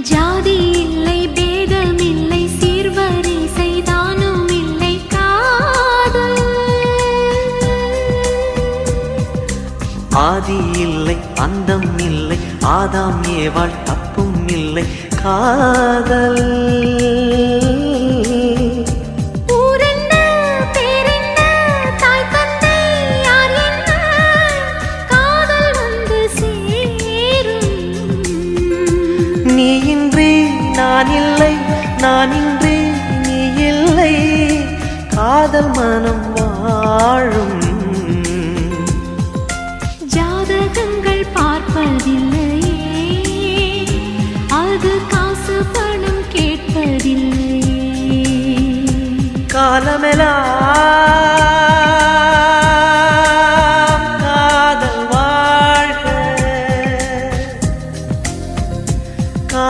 ஜாதி இல்லை பேதம் இல்லை சீர்வரிசை தானும் இல்லை காதல் ஆதி இல்லை அந்தம் இல்லை ஆதாம் ஏவாள் தப்பும் இல்லை காதல் நான் இன்றி நீ இல்லை காதல் மனம் வாழும் ஜாதகங்கள் பார்ப்பதில்லையே அது காசு பணம் கேட்பதில்லையே காலமெல்லாம்